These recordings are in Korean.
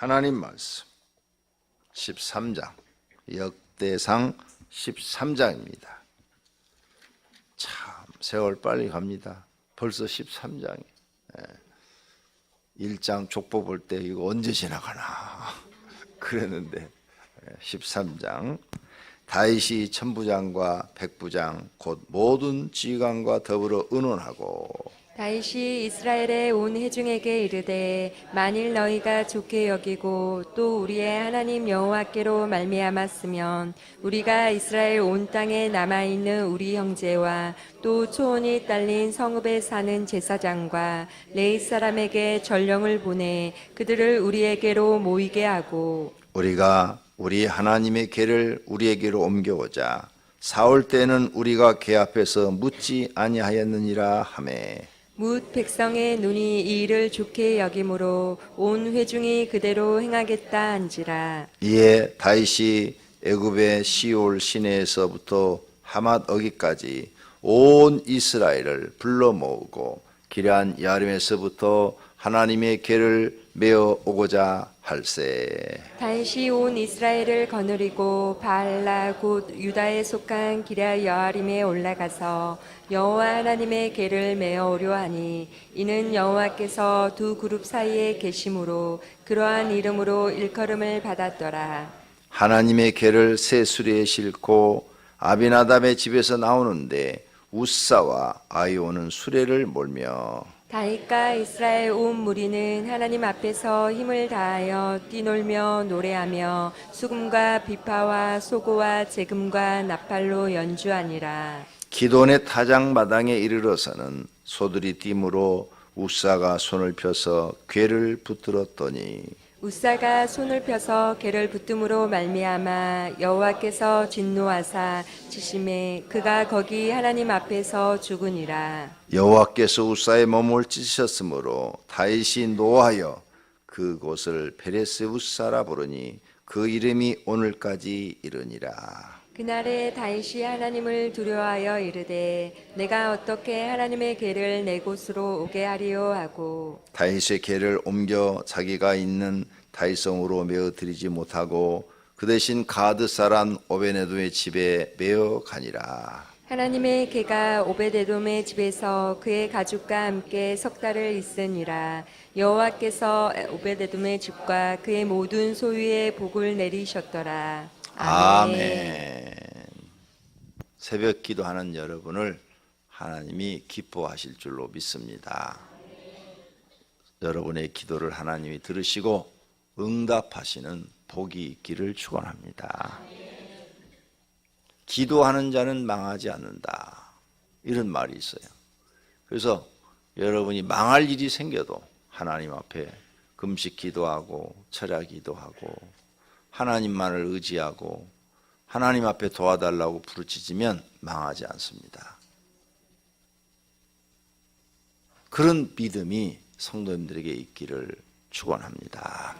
하나님 말씀 13장, 역대상 13장입니다. 참 세월 빨리 갑니다. 벌써 13장이. 1장 족보 볼 때 이거 언제 지나가나 그랬는데 13장 다윗이 천부장과 백부장 곧 모든 지휘관과 더불어 의논하고 다윗이 이스라엘의 온 회중에게 이르되 만일 너희가 좋게 여기고 또 우리의 하나님 여호와께로 말미암았으면 우리가 이스라엘 온 땅에 남아있는 우리 형제와 또 초혼이 딸린 성읍에 사는 제사장과 레위 사람에게 전령을 보내 그들을 우리에게로 모이게 하고 우리가 우리 하나님의 궤를 우리에게로 옮겨오자 사올 때는 우리가 궤 앞에서 묻지 아니하였느니라 하매 뭇 백성의 눈이 이 일을 좋게 여김으로 온 회중이 그대로 행하겠다 한지라. 이에 다윗이 애굽의 시올 시내에서부터 하맛 어기까지 온 이스라엘을 불러 모으고 기럇 야림에서부터 하나님의 궤를 메어 오고자 할세. 다윗이 온 이스라엘을 거느리고 바알라 곧 유다에 속한 기럇 여아림에 올라가서 여호와 하나님의 궤를 메어오려 하니 이는 여호와께서 두 그룹 사이에 계심으로 그러한 이름으로 일컬음을 받았더라. 하나님의 궤를 새 수레에 싣고 아비나답의 집에서 나오는데 우사와 아이오는 수레를 몰며 다윗과 이스라엘 온 무리는 하나님 앞에서 힘을 다하여 뛰놀며 노래하며 수금과 비파와 소고와 제금과 나팔로 연주하니라. 기돈의 타작마당에 이르러서는 소들이 띠므로 우사가 손을 펴서 궤를 붙들었더니 우사가 손을 펴서 궤를 붙듦으로 말미암아 여호와께서 진노하사 치심에 그가 거기 하나님 앞에서 죽으니라. 여호와께서 우사의 몸을 찢으셨으므로 다윗이 노하여 그곳을 베레스 우사라 부르니 그 이름이 오늘까지 이르니라. 그날에 다윗이 하나님을 두려워하여 이르되 내가 어떻게 하나님의 궤를 내 곳으로 오게 하리요 하고 다윗의 궤를 옮겨 자기가 있는 다윗성으로 메어 드리지 못하고 그 대신 가드 사람 오베네돔의 집에 메어 가니라. 하나님의 궤가 오베데돔의 집에서 그의 가족과 함께 석 달을 있으니라. 여호와께서 오베데돔의 집과 그의 모든 소유에 복을 내리셨더라. 아멘. 새벽 기도하는 여러분을 하나님이 기뻐하실 줄로 믿습니다. 여러분의 기도를 하나님이 들으시고 응답하시는 복이 있기를 축원합니다. 기도하는 자는 망하지 않는다. 이런 말이 있어요. 그래서 여러분이 망할 일이 생겨도 하나님 앞에 금식 기도하고 철야 기도하고 하나님만을 의지하고 하나님 앞에 도와달라고 부르짖으면 망하지 않습니다. 그런 믿음이 성도님들에게 있기를 축원합니다.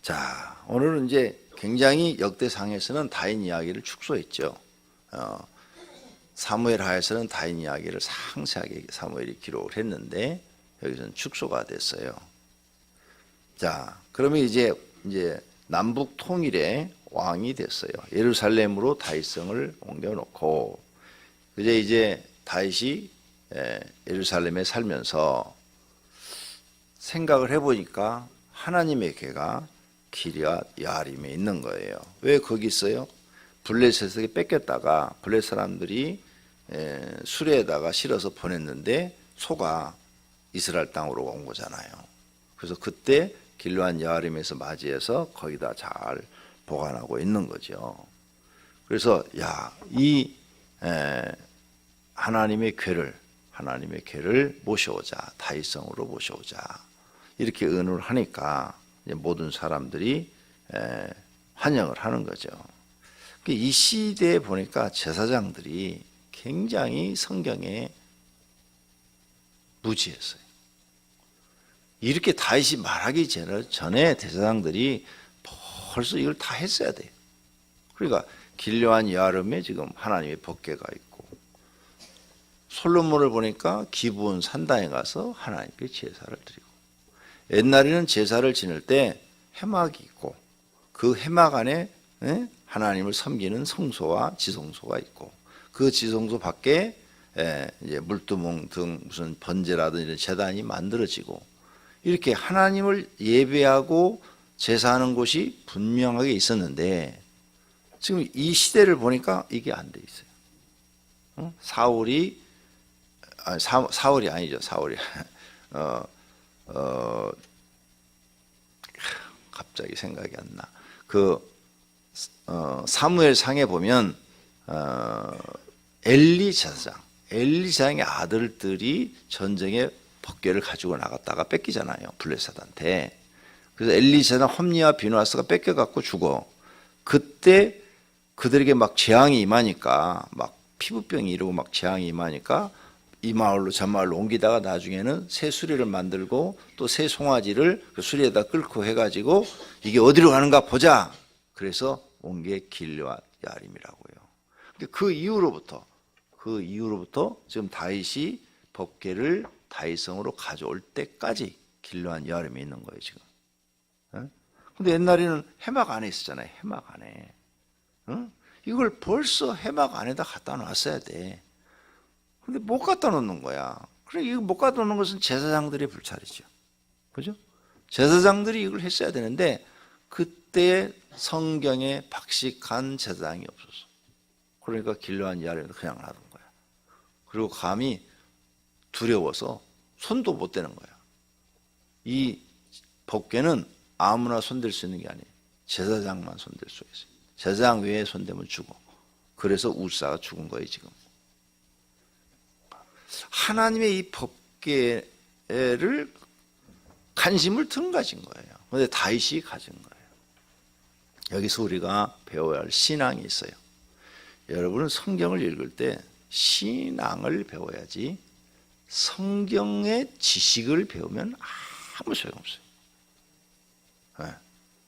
자, 오늘은 이제 굉장히 역대상에서는 다윗 이야기를 축소했죠. 사무엘하에서는 다윗 이야기를 상세하게 사무엘이 기록을 했는데 여기서는 축소가 됐어요. 자, 그러면 이제 남북 통일의 왕이 됐어요. 예루살렘으로 다윗성을 옮겨놓고 이제 다윗이 예루살렘에 살면서 생각을 해보니까 하나님의 궤가 기럇 야림에 있는 거예요. 왜 거기 있어요? 블레셋에게 뺏겼다가 블레셋 사람들이 수레에다가 실어서 보냈는데 소가 이스라엘 땅으로 온 거잖아요. 그래서 그때 길르앗 야림에서 맞이해서 거기다 잘 보관하고 있는 거죠. 그래서 이 하나님의 궤를 모셔오자, 다윗성으로 모셔오자 이렇게 의논을 하니까 모든 사람들이 환영을 하는 거죠. 이 시대에 보니까 제사장들이 굉장히 성경에 무지했어요. 이렇게 다윗이 말하기 전에 제사장들이 벌써 이걸 다 했어야 돼요. 그러니까 길르앗 야림에 지금 하나님의 법궤가 있고 솔로몬을 보니까 기브온 산당에 가서 하나님께 제사를 드리고 옛날에는 제사를 지낼 때 회막이 있고 그 회막 안에 하나님을 섬기는 성소와 지성소가 있고 그 지성소 밖에 이제 물두멍 등 무슨 번제라든지 이런 제단이 만들어지고 이렇게 하나님을 예배하고 제사하는 곳이 분명하게 있었는데 지금 이 시대를 보니까 이게 안 돼 있어요. 사울이 아니죠. 사울이 갑자기 생각이 안 나. 사무엘 상에 보면 엘리 제사장의 아들들이 전쟁에 법궤를 가지고 나갔다가 뺏기잖아요. 블레셋한테. 그래서 엘리 제사장 홈니와 비누아스가 뺏겨갖고 죽어. 그때 그들에게 막 재앙이 임하니까 막 피부병이 이러고 막 재앙이 임하니까 이 마을로 저 마을로 옮기다가 나중에는 새 수레를 만들고 또 새 송아지를 그 수레에다 끌고 해가지고 이게 어디로 가는가 보자. 그래서 온 게 길앗 야림이라고요. 그 이후로부터 지금 다윗이 법궤를 다윗성으로 가져올 때까지 길앗 야림이 있는 거예요 지금. 근데 옛날에는 해막 안에 있었잖아요. 해막 안에. 이걸 벌써 해막 안에다 갖다 놨어야 돼. 근데 못 갖다 놓는 거야. 그래, 이거 못 갖다 놓는 것은 제사장들의 불찰이죠. 그죠? 제사장들이 이걸 했어야 되는데, 그때 성경에 박식한 제사장이 없었어. 그러니까 길르한 야레도 그냥 놔둔 거야. 그리고 감히 두려워서 손도 못 대는 거야. 이 법궤는 아무나 손댈 수 있는 게 아니에요. 제사장만 손댈 수 있어요. 제사장 외에 손대면 죽어. 그래서 우사가 죽은 거예요, 지금. 하나님의 이 법궤를 관심을 등 가진 거예요. 그런데 다윗이 가진 거예요. 여기서 우리가 배워야 할 신앙이 있어요. 여러분은 성경을 읽을 때 신앙을 배워야지 성경의 지식을 배우면 아무 소용없어요.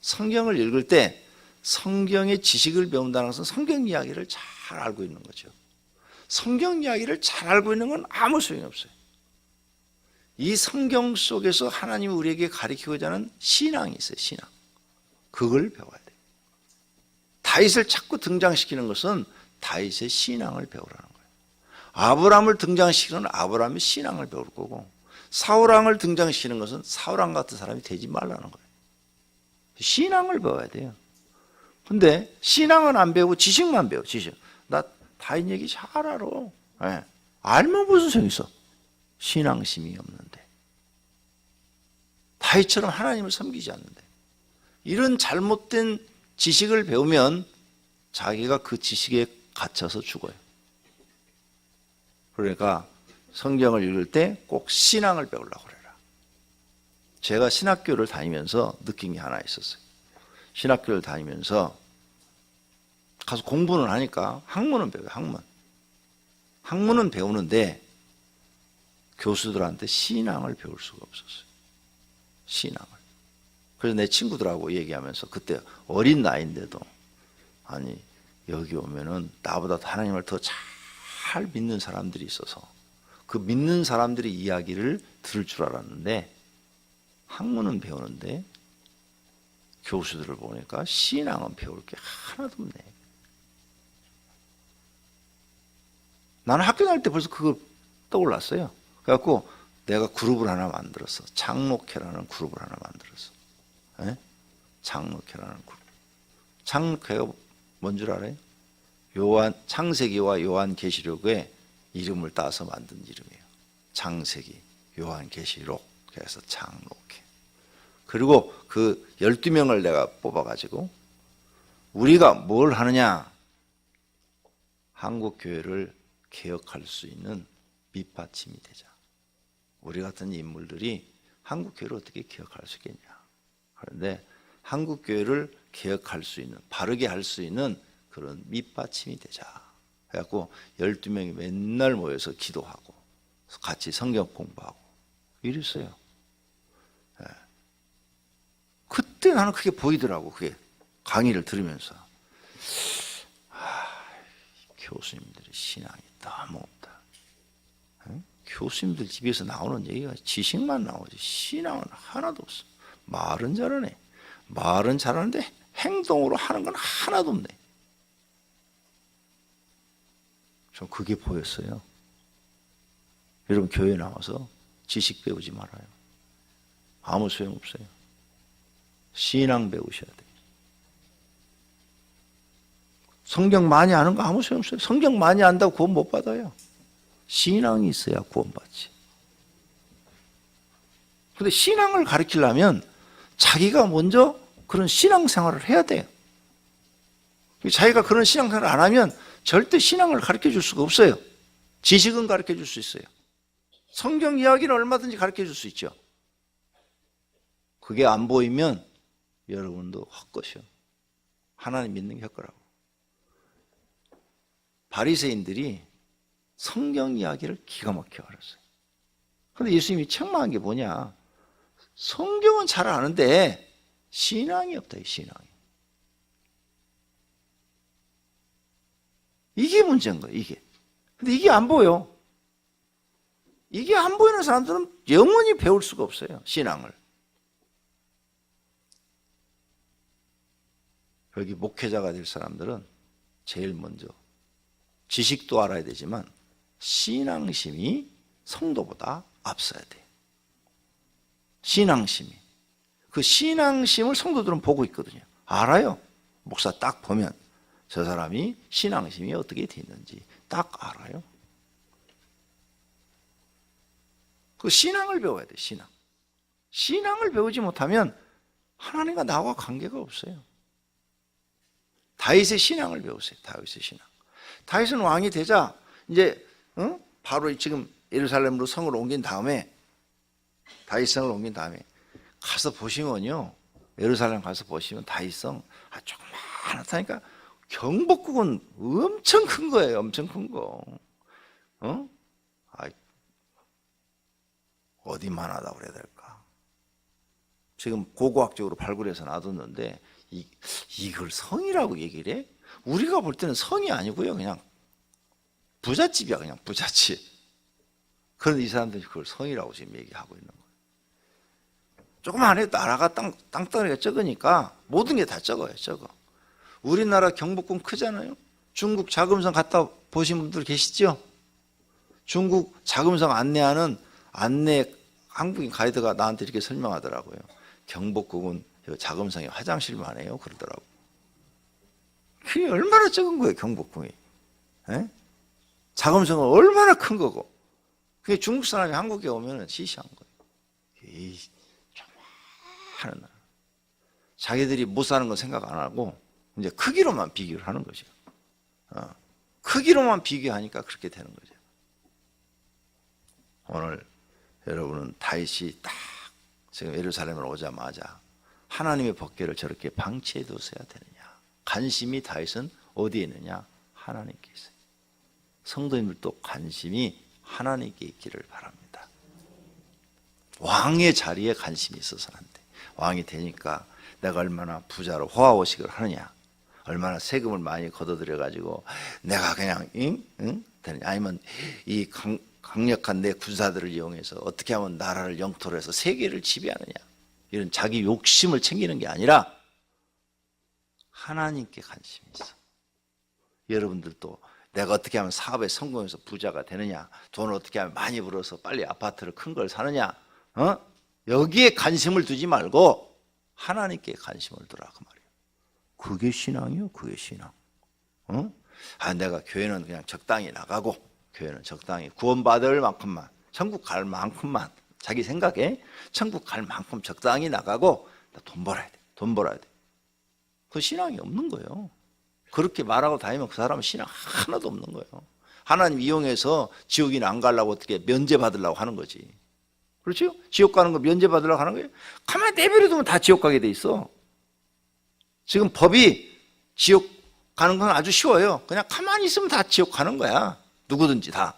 성경을 읽을 때 성경의 지식을 배운다는 것은 성경 이야기를 잘 알고 있는 거죠. 성경 이야기를 잘 알고 있는 건 아무 소용이 없어요. 이 성경 속에서 하나님이 우리에게 가르치고자 하는 신앙이 있어요. 신앙. 그걸 배워야 돼요. 다윗을 자꾸 등장시키는 것은 다윗의 신앙을 배우라는 거예요. 아브라함을 등장시키는 건 아브라함의 신앙을 배울 거고, 사울왕을 등장시키는 것은 사울왕 같은 사람이 되지 말라는 거예요. 신앙을 배워야 돼요. 근데 신앙은 안 배우고 지식만 배워. 지식. 나 다윗 얘기 잘 알아. 네. 알면 무슨 소용 있어? 신앙심이 없는데, 다윗처럼 하나님을 섬기지 않는데, 이런 잘못된 지식을 배우면 자기가 그 지식에 갇혀서 죽어요. 그러니까 성경을 읽을 때 꼭 신앙을 배우려고 그래라. 제가 신학교를 다니면서 느낀 게 하나 있었어요. 신학교를 다니면서 가서 공부는 하니까 학문은 배워요. 학문은 배우는데 교수들한테 신앙을 배울 수가 없었어요. 신앙을. 그래서 내 친구들하고 얘기하면서 그때 어린 나이인데도, 아니 여기 오면은 나보다 하나님을 더 잘 믿는 사람들이 있어서 그 믿는 사람들의 이야기를 들을 줄 알았는데, 학문은 배우는데 교수들을 보니까 신앙은 배울 게 하나도 없네. 나는 학교 다닐 때 벌써 그거 떠올랐어요. 그래갖고 내가 그룹을 하나 만들었어. 장로회라는 그룹을 하나 만들었어. 네? 장로회라는 그룹. 장로회가 뭔 줄 알아요? 창세기와 요한계시록의 이름을 따서 만든 이름이에요. 창세기, 요한계시록, 그래서 장로회. 그리고 그 12명을 내가 뽑아가지고 우리가 뭘 하느냐? 한국교회를 개혁할 수 있는 밑받침이 되자. 우리 같은 인물들이 한국교회를 어떻게 개혁할 수 있겠냐? 그런데 한국교회를 개혁할 수 있는, 바르게 할 수 있는 그런 밑받침이 되자. 그래갖고 12명이 맨날 모여서 기도하고 같이 성경 공부하고 이랬어요. 네. 그때 나는 그게 보이더라고. 그게 강의를 들으면서 교수님들의 신앙이 너무 없다. 네? 교수님들 집에서 나오는 얘기가 지식만 나오지 신앙은 하나도 없어. 말은 잘하네. 말은 잘하는데 행동으로 하는 건 하나도 없네. 전 그게 보였어요. 여러분 교회 나와서 지식 배우지 말아요. 아무 소용없어요. 신앙 배우셔야 돼요. 성경 많이 아는 거 아무 소용없어요. 성경 많이 안다고 구원 못 받아요. 신앙이 있어야 구원받지. 근데 신앙을 가르치려면 자기가 먼저 그런 신앙생활을 해야 돼요. 자기가 그런 신앙생활을 안 하면 절대 신앙을 가르쳐 줄 수가 없어요. 지식은 가르쳐 줄 수 있어요. 성경 이야기는 얼마든지 가르쳐 줄 수 있죠. 그게 안 보이면 여러분도 헛것이요. 하나님 믿는 게 헛거라고. 바리새인들이 성경 이야기를 기가 막혀 알았어요. 그런데 예수님이 책망한 게 뭐냐? 성경은 잘 아는데 신앙이 없다, 신앙이. 이게 문제인 거예요, 이게. 근데 이게 안 보여. 이게 안 보이는 사람들은 영원히 배울 수가 없어요, 신앙을. 여기 목회자가 될 사람들은 제일 먼저 지식도 알아야 되지만 신앙심이 성도보다 앞서야 돼요. 신앙심이. 그 신앙심을 성도들은 보고 있거든요. 알아요. 목사 딱 보면 저 사람이 신앙심이 어떻게 돼 있는지 딱 알아요. 그 신앙을 배워야 돼, 신앙. 신앙을 배우지 못하면 하나님과 나와 관계가 없어요. 다윗의 신앙을 배우세요, 다윗의 신앙. 다윗은 왕이 되자 이제 바로 지금 예루살렘으로 성을 옮긴 다음에 다윗성을 옮긴 다음에 가서 보시면요, 예루살렘 가서 보시면 다윗성 조그마하다니까 경복궁은 엄청 큰 거예요, 엄청 큰 거. 어디만하다고 그래야 될까? 지금 고고학적으로 발굴해서 놔뒀는데 이걸 성이라고 얘기를 해? 우리가 볼 때는 성이 아니고요, 그냥 부잣집이야, 그냥 부잣집. 그런데 이 사람들이 그걸 성이라고 지금 얘기하고 있는 거예요. 조금만 해도 나라가 땅덩어리가 적으니까 모든 게 다 적어요, 적어. 우리나라 경복궁 크잖아요. 중국 자금성 갔다 보신 분들 계시죠? 중국 자금성 안내하는 한국인 가이드가 나한테 이렇게 설명하더라고요. 경복궁은 자금성에 화장실만 해요, 그러더라고. 그게 얼마나 적은 거예요, 경복궁이. 에? 자금성은 얼마나 큰 거고. 그게 중국 사람이 한국에 오면 시시한 거예요. 하는 나라. 자기들이 못 사는 건 생각 안 하고 이제 크기로만 비교를 하는 거죠. 크기로만 비교하니까 그렇게 되는 거죠. 오늘 여러분은 다윗이 딱 지금 예루살렘으로 오자마자 하나님의 법궤를 저렇게 방치해 뒀어야 되느냐? 관심이 다윗은 어디에 있느냐? 하나님께 있어요. 성도님들도 관심이 하나님께 있기를 바랍니다. 왕의 자리에 관심이 있어서는 안 돼. 왕이 되니까 내가 얼마나 부자로 호화호식을 하느냐, 얼마나 세금을 많이 걷어들여 가지고 내가 그냥 되느냐, 아니면 이 강력한 내 군사들을 이용해서 어떻게 하면 나라를 영토로 해서 세계를 지배하느냐, 이런 자기 욕심을 챙기는 게 아니라 하나님께 관심이 있어. 여러분들도 내가 어떻게 하면 사업에 성공해서 부자가 되느냐, 돈을 어떻게 하면 많이 벌어서 빨리 아파트를 큰 걸 사느냐, 여기에 관심을 두지 말고 하나님께 관심을 두라, 그 말이에요. 그게 신앙이요, 그게 신앙. 내가 교회는 그냥 적당히 나가고, 교회는 적당히 구원받을 만큼만, 천국 갈 만큼만, 자기 생각에 천국 갈 만큼 적당히 나가고 돈 벌어야 돼, 돈 벌어야 돼. 그 신앙이 없는 거예요. 그렇게 말하고 다니면 그 사람은 신앙 하나도 없는 거예요. 하나님 이용해서 지옥이나 안 가려고 어떻게 면제받으려고 하는 거지. 그렇죠? 지옥 가는 거 면제받으려고 하는 거예요. 가만히 내버려두면 다 지옥 가게 돼 있어. 지금 법이 지옥 가는 건 아주 쉬워요. 그냥 가만히 있으면 다 지옥 가는 거야, 누구든지 다.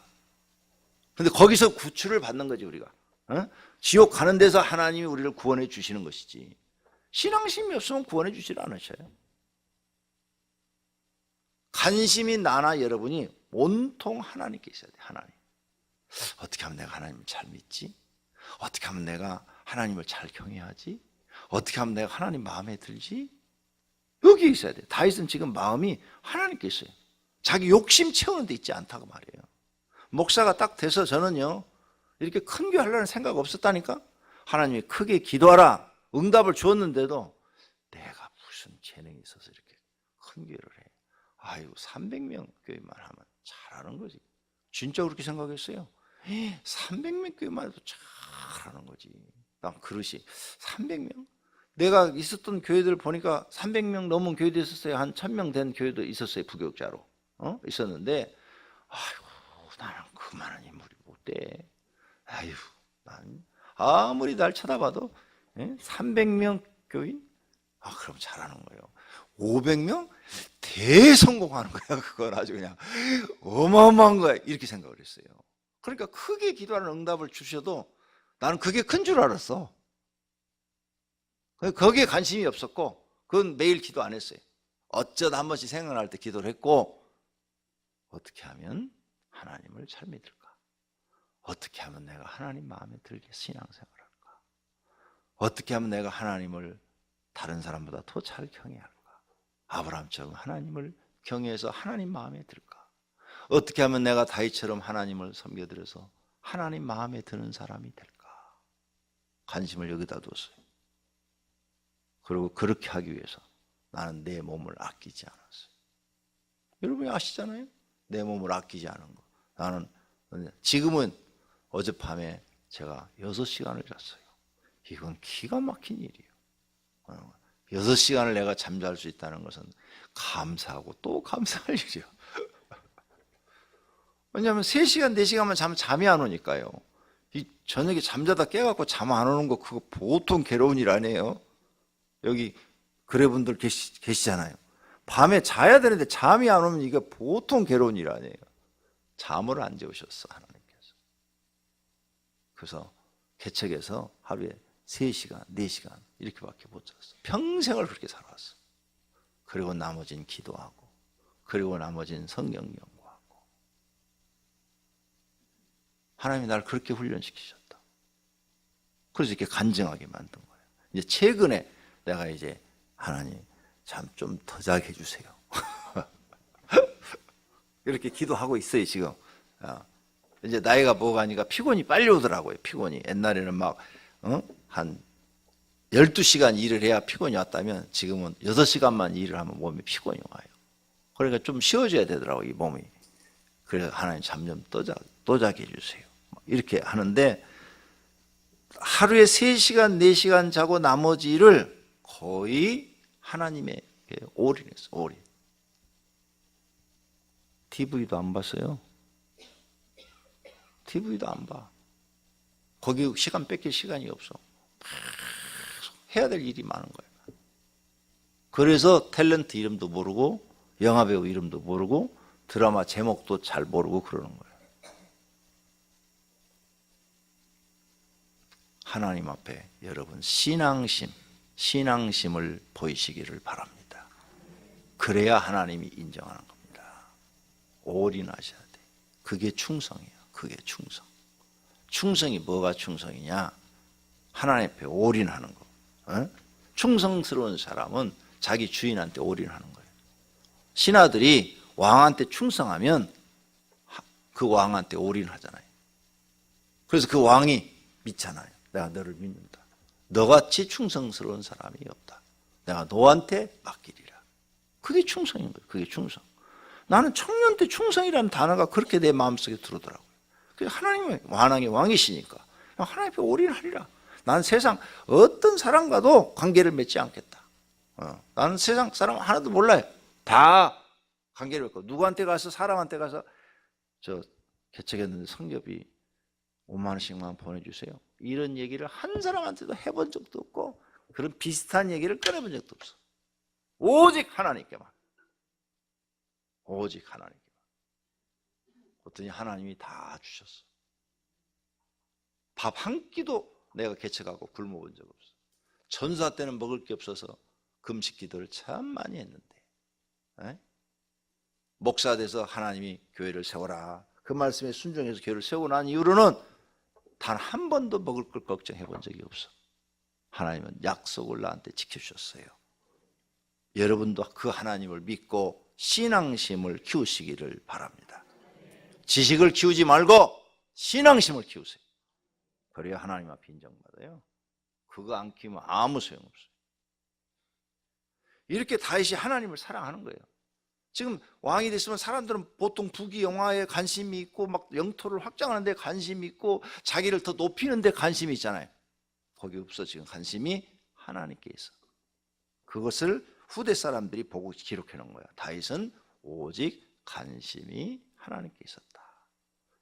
근데 거기서 구출을 받는 거지, 우리가. 지옥 가는 데서 하나님이 우리를 구원해 주시는 것이지, 신앙심이 없으면 구원해 주질 않으셔요. 관심이 나나 여러분이 온통 하나님께 있어야 돼, 하나님. 어떻게 하면 내가 하나님을 잘 믿지? 어떻게 하면 내가 하나님을 잘 경외하지? 어떻게 하면 내가 하나님 마음에 들지? 여기 있어야 돼. 다윗은 지금 마음이 하나님께 있어요. 자기 욕심 채우는 데 있지 않다고 말이에요. 목사가 딱 돼서 저는요, 이렇게 큰 교회 하려는 생각 없었다니까? 하나님이 크게 기도하라 응답을 주었는데도 내가 무슨 재능이 있어서 이렇게 큰 교회를 해. 아이고 300명 교회만 하면 잘하는 거지. 진짜 그렇게 생각했어요. 300명 교회만 해도 잘하는 거지. 난 그릇이 300명? 내가 있었던 교회들 보니까 300명 넘은 교회도 있었어요. 한 1000명 된 교회도 있었어요. 부교육자로 있었는데 아이고 나는 그만한 인물이 못 돼. 아유 난 아무리 날 쳐다봐도 300명 교인? 아 그럼 잘하는 거예요. 500명? 대성공하는 거야. 그건 아주 그냥 어마어마한 거야. 이렇게 생각을 했어요. 그러니까 크게 기도하는 응답을 주셔도 나는 그게 큰 줄 알았어. 거기에 관심이 없었고 그건 매일 기도 안 했어요. 어쩌다 한 번씩 생각날 때 기도를 했고 어떻게 하면 하나님을 잘 믿을까? 어떻게 하면 내가 하나님 마음에 들게 신앙생활을 할까? 어떻게 하면 내가 하나님을 다른 사람보다 더 잘 경외할까? 아브라함처럼 하나님을 경외해서 하나님 마음에 들까? 어떻게 하면 내가 다윗처럼 하나님을 섬겨드려서 하나님 마음에 드는 사람이 될까? 관심을 여기다 뒀어요. 그리고 그렇게 하기 위해서 나는 내 몸을 아끼지 않았어요. 여러분이 아시잖아요? 내 몸을 아끼지 않은 거. 나는 지금은 어젯밤에 제가 6시간을 잤어요. 이건 기가 막힌 일이에요. 6시간을 내가 잠잘 수 있다는 것은 감사하고 또 감사할 일이에요. 왜냐하면 3시간, 4시간만 자면 잠이 안 오니까요. 이 저녁에 잠자다 깨갖고 잠 안 오는 거 그거 보통 괴로운 일 아니에요. 여기 그래분들 계시잖아요. 밤에 자야 되는데 잠이 안 오면 이게 보통 괴로운 일 아니에요. 잠을 안 재우셨어 하나님께서. 그래서 개척에서 하루에 3시간, 4시간 이렇게밖에 못 잤어. 평생을 그렇게 살아왔어. 그리고 나머지는 기도하고 그리고 나머지는 성경 연구하고. 하나님이 날 그렇게 훈련시키셨다. 그래서 이렇게 간증하게 만든 거예요. 이제 최근에 내가 이제 하나님 잠 좀 더 자게 해주세요. 이렇게 기도하고 있어요 지금. 이제 나이가 먹으니까 피곤이 빨리 오더라고요. 피곤이 옛날에는 막 한 12시간 일을 해야 피곤이 왔다면 지금은 6시간만 일을 하면 몸에 피곤이 와요. 그러니까 좀 쉬어줘야 되더라고요 이 몸이. 그래서 하나님 잠 좀 또 자게 해주세요. 이렇게 하는데 하루에 3시간 4시간 자고 나머지 일을 거의 하나님의 올인했어. 올인. TV도 안 봤어요. TV도 안 봐. 거기 시간 뺏길 시간이 없어. 해야 될 일이 많은 거예요. 그래서 탤런트 이름도 모르고 영화배우 이름도 모르고 드라마 제목도 잘 모르고 그러는 거예요. 하나님 앞에 여러분 신앙심을 보이시기를 바랍니다. 그래야 하나님이 인정하는 겁니다. 올인하셔야 돼. 그게 충성이에요. 그게 충성. 충성이 뭐가 충성이냐? 하나님 앞에 올인하는 거. 충성스러운 사람은 자기 주인한테 올인하는 거예요. 신하들이 왕한테 충성하면 그 왕한테 올인하잖아요. 그래서 그 왕이 믿잖아요. 내가 너를 믿는다. 너같이 충성스러운 사람이 없다. 내가 너한테 맡기리라. 그게 충성인 거예요. 그게 충성. 나는 청년 때 충성이라는 단어가 그렇게 내 마음속에 들어오더라고요. 하나님은 왕의 왕이시니까 하나님 앞에 올인하리라. 나는 세상 어떤 사람과도 관계를 맺지 않겠다. 나는 세상 사람 하나도 몰라요. 다 관계를 맺고 누구한테 가서 사람한테 가서 저 개척했는데 성ገብ이 5만 원씩만 보내주세요. 이런 얘기를 한 사람한테도 해본 적도 없고 그런 비슷한 얘기를 꺼내본 적도 없어. 오직 하나님께만. 오직 하나님께만. 그랬더니 하나님이 다 주셨어. 밥 한 끼도 내가 개척하고 굶어본 적 없어. 전사 때는 먹을 게 없어서 금식 기도를 참 많이 했는데 목사 돼서 하나님이 교회를 세워라. 그 말씀에 순종해서 교회를 세우고 난 이후로는 단 한 번도 먹을 걸 걱정해 본 적이 없어. 하나님은 약속을 나한테 지켜주셨어요. 여러분도 그 하나님을 믿고 신앙심을 키우시기를 바랍니다. 지식을 키우지 말고 신앙심을 키우세요. 그래야 하나님 앞에 인정받아요. 그거 안 키우면 아무 소용없어요. 이렇게 다윗이 하나님을 사랑하는 거예요. 지금 왕이 됐으면 사람들은 보통 부귀 영화에 관심이 있고 막 영토를 확장하는 데 관심이 있고 자기를 더 높이는 데 관심이 있잖아요. 거기 없어. 지금 관심이 하나님께 있어. 그것을 후대 사람들이 보고 기록해 놓은 거야. 다윗은 오직 관심이 하나님께 있었다.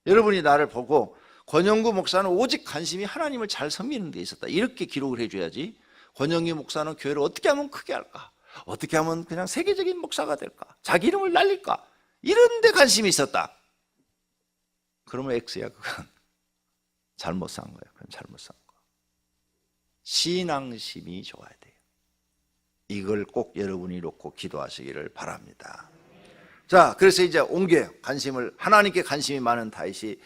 여러분이 나를 보고 권영구 목사는 오직 관심이 하나님을 잘 섬기는 데 있었다, 이렇게 기록을 해줘야지. 권영구 목사는 교회를 어떻게 하면 크게 할까, 어떻게 하면 그냥 세계적인 목사가 될까, 자기 이름을 날릴까, 이런 데 관심이 있었다. 그러면 X야. 그건 잘못 산 거야. 그건 잘못 산 거야. 신앙심이 좋아야 돼요. 이걸 꼭 여러분이 놓고 기도하시기를 바랍니다. 자, 그래서 이제 옮겨요. 관심을, 하나님께 관심이 많은 다윗이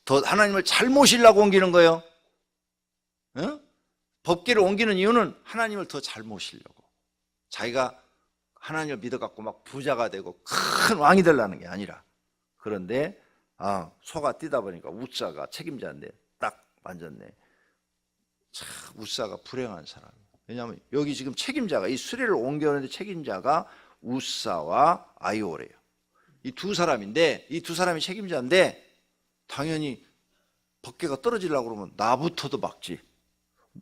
더 하나님을 잘 모시려고 옮기는 거예요. 어? 법궤를 옮기는 이유는 하나님을 더 잘 모시려고. 자기가 하나님을 믿어갖고 막 부자가 되고 큰 왕이 되려는 게 아니라. 그런데 소가 뛰다 보니까 우사가 책임자인데 딱 만졌네. 참 우사가 불행한 사람이에요. 왜냐하면 여기 지금 책임자가, 이 수레를 옮겨오는데 책임자가 우사와 아이오래요. 이 두 사람인데, 이 두 사람이 책임자인데 당연히 법궤가 떨어지려고 그러면 나부터도 막지.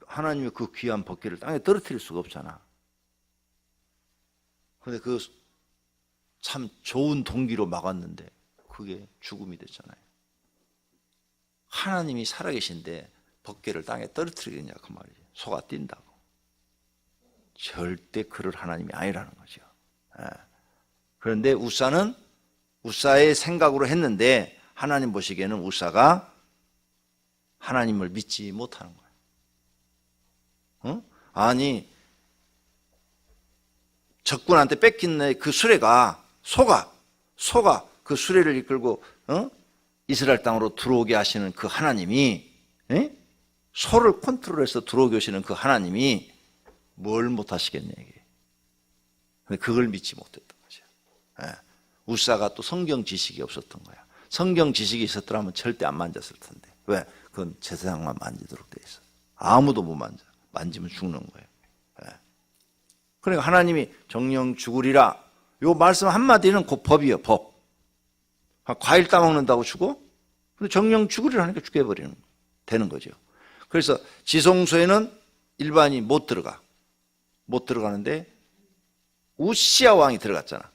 하나님의 그 귀한 법궤를 땅에 떨어뜨릴 수가 없잖아. 근데 그 참 좋은 동기로 막았는데 그게 죽음이 됐잖아요. 하나님이 살아계신데 법궤를 땅에 떨어뜨리겠냐 그 말이죠. 소가 뛴다고. 절대 그럴 하나님이 아니라는 거죠. 그런데 우사는 우사의 생각으로 했는데 하나님 보시기에는 우사가 하나님을 믿지 못하는 거예요. 아니, 적군한테 뺏긴 그 수레가, 소가 그 수레를 이끌고 이스라엘 땅으로 들어오게 하시는 그 하나님이, 소를 컨트롤해서 들어오게 하시는 그 하나님이 뭘 못하시겠냐 이게. 근데 그걸 믿지 못했던 거죠. 우사가 또 성경 지식이 없었던 거야. 성경 지식이 있었더라면 절대 안 만졌을 텐데. 왜? 그건 제사장만 만지도록 돼 있어. 아무도 못 만져. 만지면 죽는 거예요. 그러니까 하나님이 정령 죽으리라, 요 말씀 한마디는 곧 법이에요. 법. 과일 따먹는다고 죽어? 근데 정령 죽으리라 하니까 죽여버리는 되는 거죠. 그래서 지성소에는 일반이 못 들어가는데 우시아 왕이 들어갔잖아.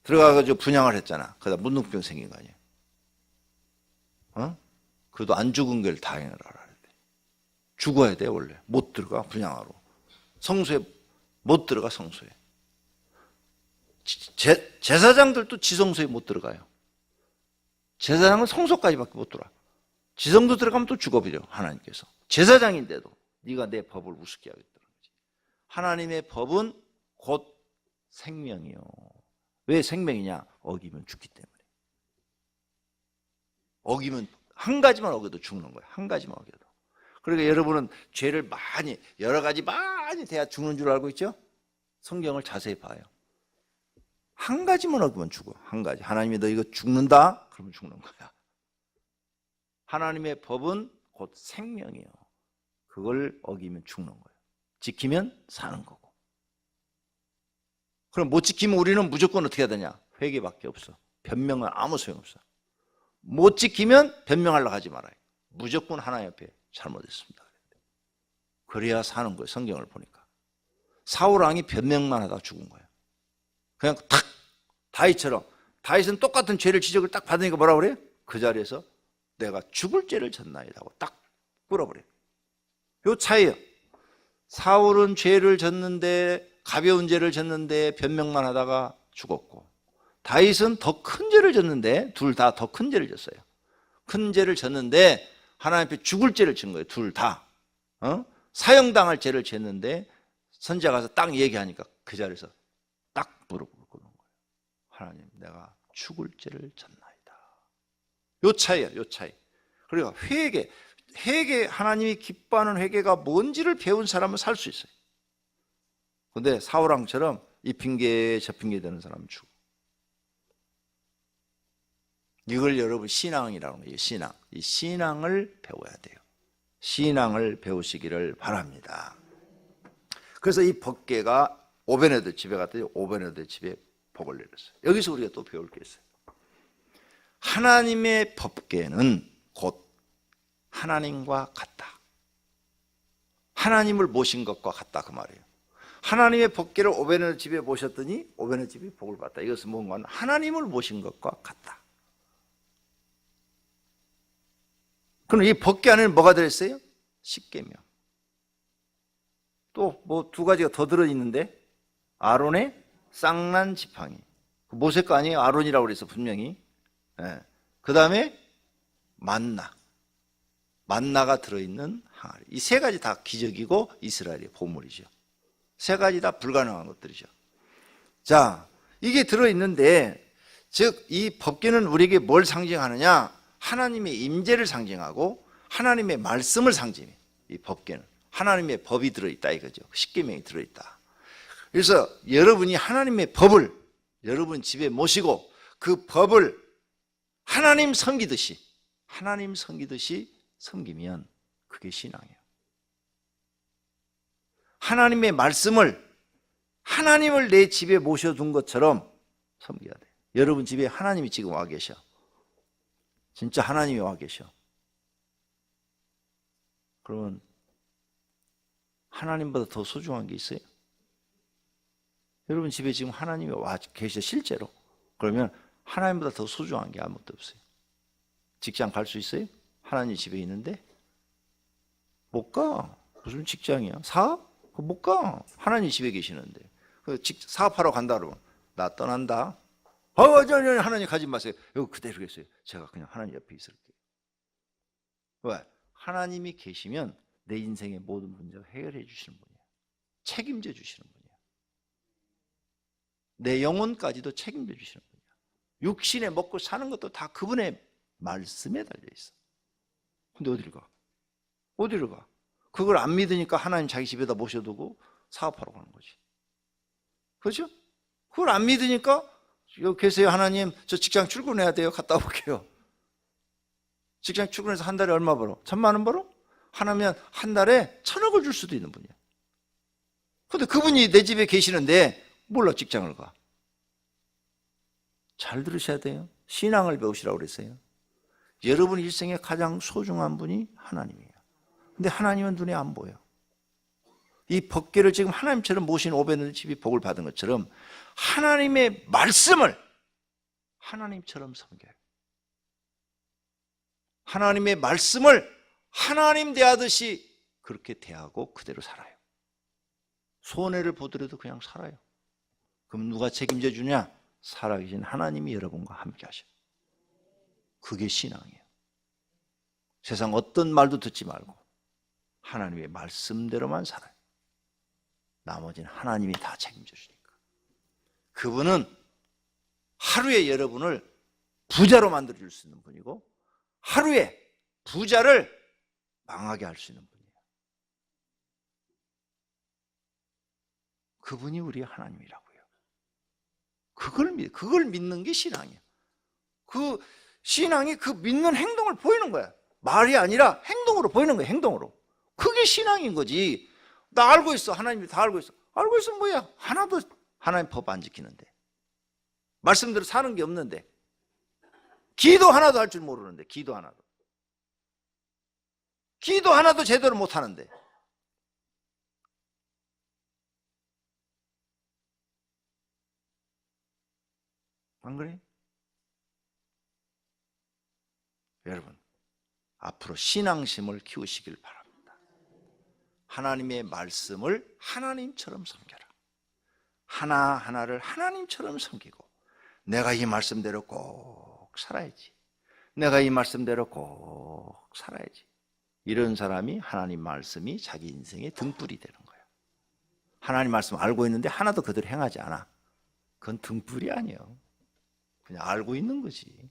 들어가가지고 분양을 했잖아. 그러다 문둥병 생긴 거 아니에요. 그래도 안 죽은 걸 다행을 알아야 돼. 죽어야 돼 원래. 못 들어가 분양하러. 성소에 못 들어가. 성소에. 제사장들도 지성소에 못 들어가요. 제사장은 성소까지밖에 못 들어가. 지성소 들어가면 또 죽어버려 하나님께서. 제사장인데도 네가 내 법을 우습게 하겠다는 거지. 하나님의 법은 곧 생명이요. 왜 생명이냐? 어기면 죽기 때문에. 어기면 한 가지만 어겨도 죽는 거야. 한 가지만 어겨도. 그러니까 여러분은 죄를 많이, 여러 가지 많이 돼야 죽는 줄 알고 있죠? 성경을 자세히 봐요. 한 가지만 어기면 죽어. 한 가지. 하나님이 너 이거 죽는다? 그러면 죽는 거야. 하나님의 법은 곧 생명이요. 그걸 어기면 죽는 거예요. 지키면 사는 거고. 그럼 못 지키면 우리는 무조건 어떻게 해야 되냐? 회개밖에 없어. 변명은 아무 소용없어. 못 지키면 변명하려고 하지 말아요. 무조건 하나님 앞에 잘못했습니다. 그래야 사는 거예요. 성경을 보니까. 사울 왕이 변명만 하다가 죽은 거예요. 그냥 탁, 다윗처럼. 다윗은 똑같은 죄를 지적을 딱 받으니까 뭐라 그래요? 그 자리에서 내가 죽을 죄를 졌나이다 하고 딱 끌어버려요. 요 차이예요. 사울은 죄를 졌는데, 가벼운 죄를 졌는데 변명만 하다가 죽었고, 다윗은 더 큰 죄를 졌는데, 둘 다 더 큰 죄를 졌어요. 큰 죄를 졌는데 하나님 앞에 죽을 죄를 진 거예요. 둘 다. 사형당할 죄를 졌는데 선지자 가서 딱 얘기하니까 그 자리에서 딱 무릎을 꿇는 거예요. 하나님, 내가 죽을 죄를 졌나이다. 요 차이야, 요 차이. 그러니까 회개, 하나님이 기뻐하는 회개가 뭔지를 배운 사람은 살 수 있어요. 근데 사울왕처럼 이 핑계 저 핑계 되는 사람은 죽어. 이걸 여러분 신앙이라고 해요. 신앙. 이 신앙을 배워야 돼요. 신앙을 배우시기를 바랍니다. 그래서 이 법궤가 오베네드 집에 갔더니 오베네드 집에 복을 내렸어요. 여기서 우리가 또 배울 게 있어요. 하나님의 법궤는 곧 하나님과 같다. 하나님을 모신 것과 같다 그 말이에요. 하나님의 법궤를 오베네드 집에 모셨더니 오베네드 집이 복을 받다. 이것은 뭔가 하나님을 모신 것과 같다. 그럼 이 법궤 안에는 뭐가 들어있어요? 십계명. 또 뭐 두 가지가 더 들어있는데 아론의 쌍난 지팡이. 모세 거 아니에요? 아론이라고 그래서 분명히. 그 다음에 만나가 들어있는 항아리. 이 세 가지 다 기적이고 이스라엘의 보물이죠. 세 가지 다 불가능한 것들이죠. 자, 이게 들어있는데 즉 이 법궤는 우리에게 뭘 상징하느냐? 하나님의 임재를 상징하고 하나님의 말씀을 상징해. 이 법궤는 하나님의 법이 들어있다 이거죠. 십계명이 들어있다. 그래서 여러분이 하나님의 법을 여러분 집에 모시고 그 법을 하나님 섬기듯이 섬기면 그게 신앙이에요. 하나님의 말씀을 하나님을 내 집에 모셔둔 것처럼 섬겨야 돼. 여러분 집에 하나님이 지금 와 계셔. 진짜 하나님이 와 계셔. 그러면 하나님보다 더 소중한 게 있어요? 여러분 집에 지금 하나님이 와 계셔 실제로. 그러면 하나님보다 더 소중한 게 아무것도 없어요. 직장 갈 수 있어요? 하나님 집에 있는데? 못 가. 무슨 직장이야? 사업? 못 가. 하나님 집에 계시는데. 사업하러 간다 그러면 나 떠난다. 하나님 가지 마세요. 여기 그대로 계세요. 제가 그냥 하나님 옆에 있을게요. 왜? 하나님이 계시면 내 인생의 모든 문제를 해결해 주시는 분이에요. 책임져 주시는 분이에요. 내 영혼까지도 책임져 주시는 분이에요. 육신에 먹고 사는 것도 다 그분의 말씀에 달려 있어. 근데 어디를 가? 어디를 가? 그걸 안 믿으니까 하나님 자기 집에다 모셔두고 사업하러 가는 거지. 그렇죠? 그걸 안 믿으니까 여기 계세요 하나님, 저 직장 출근해야 돼요. 갔다 올게요. 직장 출근해서 한 달에 얼마 벌어? 1,000만 원 벌어? 하나면 한 달에 1,000억을 줄 수도 있는 분이야. 근데 그분이 내 집에 계시는데 몰라 직장을 가. 잘 들으셔야 돼요. 신앙을 배우시라고 그랬어요. 여러분 일생에 가장 소중한 분이 하나님이에요. 근데 하나님은 눈에 안 보여. 이 법궤를 지금 하나님처럼 모신 오베네드 집이 복을 받은 것처럼 하나님의 말씀을 하나님처럼 섬겨요. 하나님의 말씀을 하나님 대하듯이 그렇게 대하고 그대로 살아요. 손해를 보더라도 그냥 살아요. 그럼 누가 책임져 주냐? 살아계신 하나님이 여러분과 함께 하셔요. 그게 신앙이에요. 세상 어떤 말도 듣지 말고 하나님의 말씀대로만 살아요. 나머지는 하나님이 다 책임져 주니까. 그분은 하루에 여러분을 부자로 만들어 줄 수 있는 분이고 하루에 부자를 망하게 할 수 있는 분이에요. 그분이 우리의 하나님이라고요. 그걸 믿는 게 신앙이에요. 그 신앙이 그 믿는 행동을 보이는 거야. 말이 아니라 행동으로 보이는 거야. 행동으로. 그게 신앙인 거지. 나 알고 있어. 하나님이 다 알고 있어. 알고 있으면 뭐야? 하나도 하나님 법 안 지키는데, 말씀대로 사는 게 없는데, 기도 하나도 할 줄 모르는데, 기도 하나도 제대로 못 하는데. 안 그래? 여러분, 앞으로 신앙심을 키우시길 바랍니다. 하나님의 말씀을 하나님처럼 섬겨라. 하나하나를 하나님처럼 섬기고 내가 이 말씀대로 꼭 살아야지. 내가 이 말씀대로 꼭 살아야지. 이런 사람이 하나님 말씀이 자기 인생의 등불이 되는 거예요. 하나님 말씀 알고 있는데 하나도 그대로 행하지 않아. 그건 등불이 아니에요. 그냥 알고 있는 거지.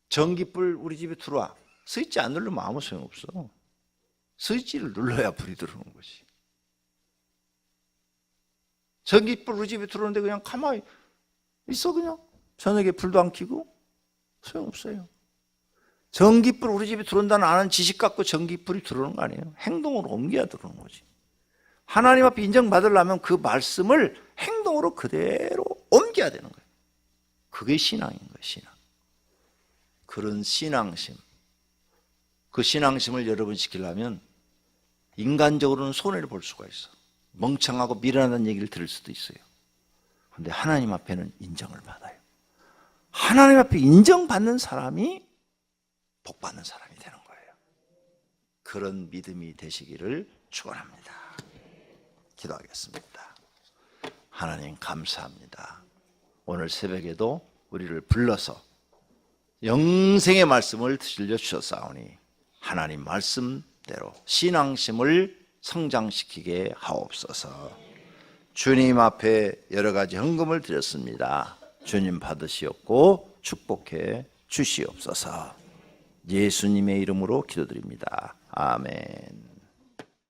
전기불 우리 집에 들어와. 스위치 안 누르면 아무 소용없어. 스위치를 눌러야 불이 들어오는 거지. 전기불 우리 집에 들어오는데 그냥 가만히 있어. 그냥 저녁에 불도 안 켜고 소용없어요. 전기불 우리 집에 들어온다는 아는 지식 갖고 전기불이 들어오는 거 아니에요. 행동으로 옮겨야 들어오는 거지. 하나님 앞에 인정받으려면 그 말씀을 행동으로 그대로 옮겨야 되는 거예요. 그게 신앙인 거예요. 신앙. 그런 신앙심, 그 신앙심을 여러분 지키려면 인간적으로는 손해를 볼 수가 있어. 멍청하고 미련하다는 얘기를 들을 수도 있어요. 그런데 하나님 앞에는 인정을 받아요. 하나님 앞에 인정받는 사람이 복받는 사람이 되는 거예요. 그런 믿음이 되시기를 축원합니다. 기도하겠습니다. 하나님 감사합니다. 오늘 새벽에도 우리를 불러서 영생의 말씀을 들려주셨사오니 하나님 말씀대로 신앙심을 성장시키게 하옵소서. 주님 앞에 여러 가지 헌금을 드렸습니다. 주님 받으시옵고 축복해 주시옵소서. 예수님의 이름으로 기도드립니다. 아멘.